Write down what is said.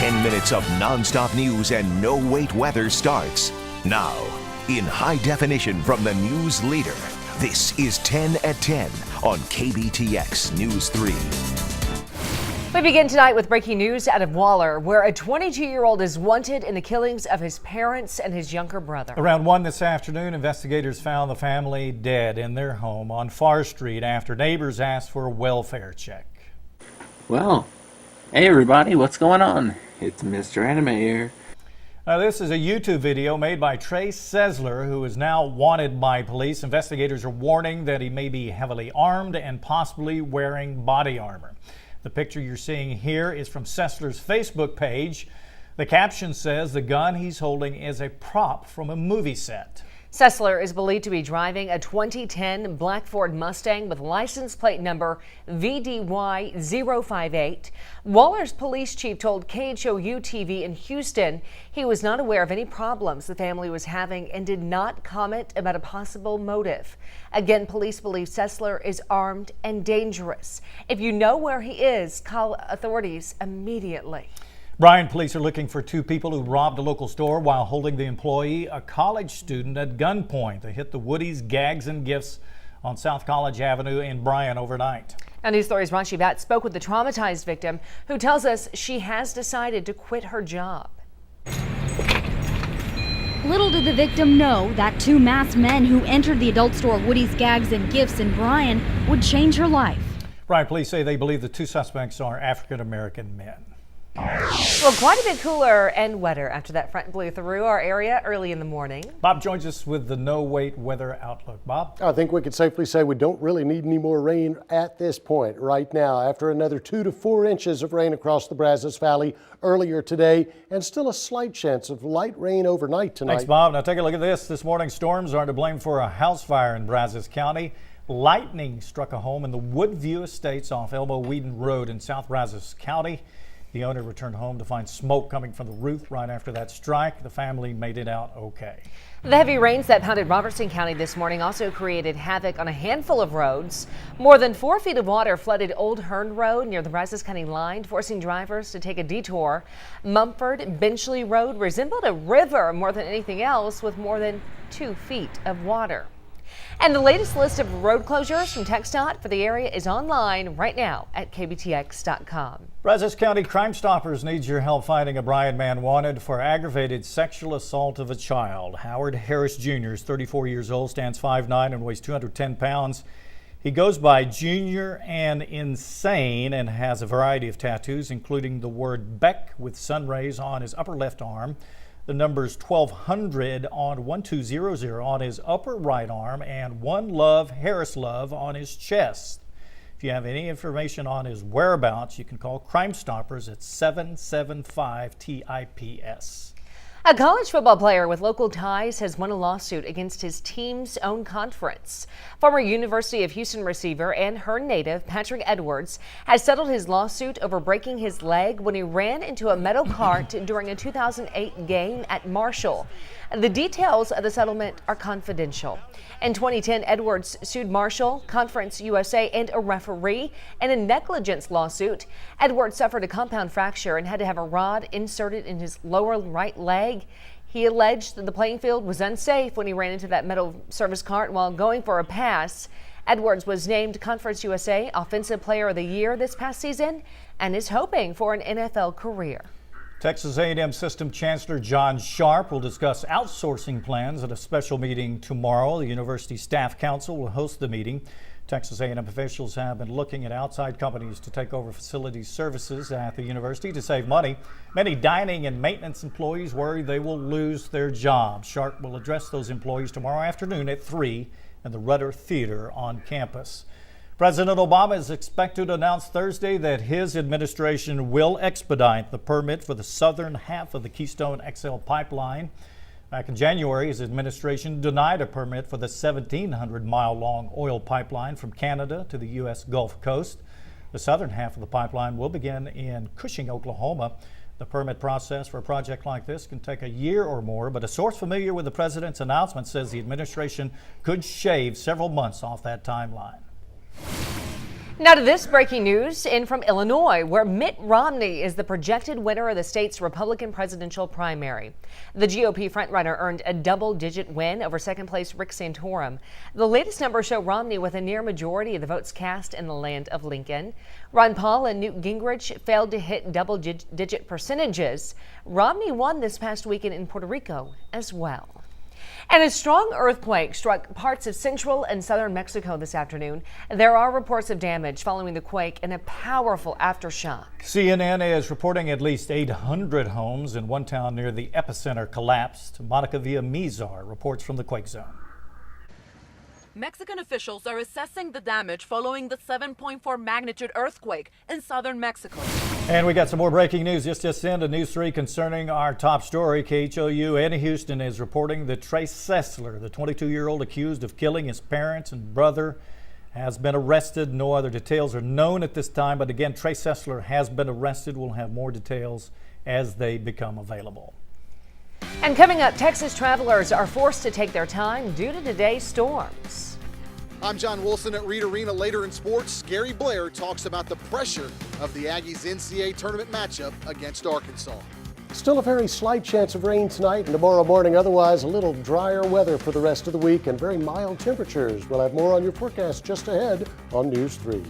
10 minutes of nonstop news and no-wait weather starts now. In high definition from the news leader, this is 10 at 10 on KBTX News 3. We begin tonight with breaking news out of Waller, where a 22-year-old is wanted in the killings of his parents and his younger brother. Around 1 this afternoon, investigators found the family dead in their home on Far Street after neighbors asked for a welfare check. Well, hey everybody, what's going on? It's Mr. Anime here. Now, this is a YouTube video made by 3's, who is now wanted by police. Investigators are warning that he may be heavily armed and possibly wearing body armor. The picture you're seeing here is from Sessler's Facebook page. The caption says the gun he's holding is a prop from a movie set. Sessler is believed to be driving a 2010 black Ford Mustang with license plate number VDY058. Waller's police chief told KHOU TV in Houston he was not aware of any problems the family was having and did not comment about a possible motive. Again, police believe Sessler is armed and dangerous. If you know where he is, call authorities immediately. Bryan police are looking for two people who robbed a local store while holding the employee, a college student, at gunpoint. They hit the Woody's Gags and Gifts on South College Avenue in Bryan overnight. Now, News Story's Ron Bat spoke with the traumatized victim, who tells us she has decided to quit her job. Little did the victim know that two masked men who entered the adult store Woody's Gags and Gifts in Bryan would change her life. Bryan police say they believe the two suspects are African-American men. Well, quite a bit cooler and wetter after that front blew through our area early in the morning. Bob joins us with the no-wait weather outlook. Bob? I think we could safely say we don't really need any more rain at this point right now after another 2 to 4 inches of rain across the Brazos Valley earlier today, and still a slight chance of light rain overnight tonight. Thanks, Bob. Now take a look at this. This morning, storms are to blame for a house fire in Brazos County. Lightning struck a home in the Woodview Estates off Elbow Whedon Road in South Brazos County. The owner returned home to find smoke coming from the roof right after that strike. The family made it out okay. The heavy rains that pounded Robertson County this morning also created havoc on a handful of roads. More than 4 feet of water flooded Old Hearn Road near the Brazos County line, forcing drivers to take a detour. Mumford Benchley Road resembled a river more than anything else, with more than 2 feet of water. And the latest list of road closures from TxDOT for the area is online right now at KBTX.com. Brazos County Crime Stoppers needs your help finding a Bryan man wanted for aggravated sexual assault of a child. Howard Harris Jr. is 34 years old, stands 5'9" and weighs 210 pounds. He goes by Junior and Insane and has a variety of tattoos, including the word Beck with sun rays on his upper left arm, the numbers 1200 on 1200 on his upper right arm, and One Love Harris Love on his chest. If you have any information on his whereabouts, you can call Crime Stoppers at 775-TIPS. A college football player with local ties has won a lawsuit against his team's own conference. Former University of Houston receiver and Hearn native Patrick Edwards has settled his lawsuit over breaking his leg when he ran into a metal cart during a 2008 game at Marshall. The details of the settlement are confidential. In 2010, Edwards sued Marshall, Conference USA, and a referee in a negligence lawsuit. Edwards suffered a compound fracture and had to have a rod inserted in his lower right leg. He alleged that the playing field was unsafe when he ran into that metal service cart while going for a pass. Edwards was named Conference USA Offensive Player of the Year this past season and is hoping for an NFL career. Texas A&M System Chancellor John Sharp will discuss outsourcing plans at a special meeting tomorrow. The University Staff Council will host the meeting. Texas A&M officials have been looking at outside companies to take over facilities services at the university to save money. Many dining and maintenance employees worry they will lose their jobs. Sharp will address those employees tomorrow afternoon at 3 in the Rudder Theater on campus. President Obama is expected to announce Thursday that his administration will expedite the permit for the southern half of the Keystone XL pipeline. Back in January, his administration denied a permit for the 1,700-mile-long oil pipeline from Canada to the U.S. Gulf Coast. The southern half of the pipeline will begin in Cushing, Oklahoma. The permit process for a project like this can take a year or more, but a source familiar with the president's announcement says the administration could shave several months off that timeline. Now to this breaking news in from Illinois, where Mitt Romney is the projected winner of the state's Republican presidential primary. The GOP frontrunner earned a double-digit win over second-place Rick Santorum. The latest numbers show Romney with a near majority of the votes cast in the land of Lincoln. Ron Paul and Newt Gingrich failed to hit double-digit percentages. Romney won this past weekend in Puerto Rico as well. And a strong earthquake struck parts of central and southern Mexico this afternoon. There are reports of damage following the quake and a powerful aftershock. CNN is reporting at least 800 homes in one town near the epicenter collapsed. Monica Villamizar reports from the quake zone. Mexican officials are assessing the damage following the 7.4 magnitude earthquake in southern Mexico. And we got some more breaking news just into News 3 concerning our top story. KHOU in Houston is reporting that Trey Sessler, the 22-year-old accused of killing his parents and brother, has been arrested. No other details are known at this time, but again, Trey Sessler has been arrested. We'll have more details as they become available. And coming up, Texas travelers are forced to take their time due to today's storms. I'm John Wilson at Reed Arena. Later in sports, Gary Blair talks about the pressure of the Aggies' NCAA tournament matchup against Arkansas. Still a very slight chance of rain tonight and tomorrow morning. Otherwise, a little drier weather for the rest of the week and very mild temperatures. We'll have more on your forecast just ahead on News 3.